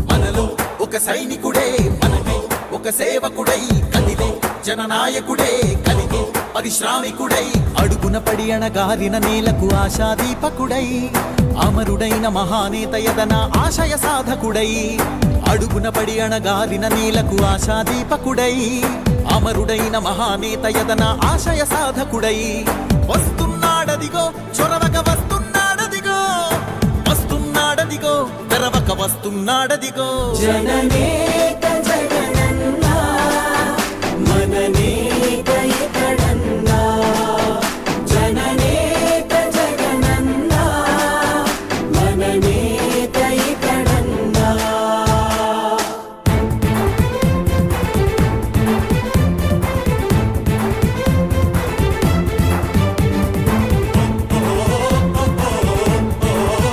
మనలో ఒక సైనికుడే మనకై ఒక సేవకుడై కదిలే జననాయకుడే కలిగే పరిశ్రామికుడై అడుగున పడి అణగారిన నేలకు ఆశాదీపకుడై అమరుడైన మహానేత యదన ఆశయ సాధకుడై అడుగున పడి అణగారిన నేలకు ఆశాదీపకుడై అమరుడైన మహానేత యదన ఆశయ సాధకుడై వస్తున్నాడదిగో చొరవక వస్తున్నాడదిగో వస్తున్నాడదిగో తెరవక వస్తున్నాడదిగో జననేత జగనన్నా మననేత ఇతడన్నా జననేత జగనన్నా మననేత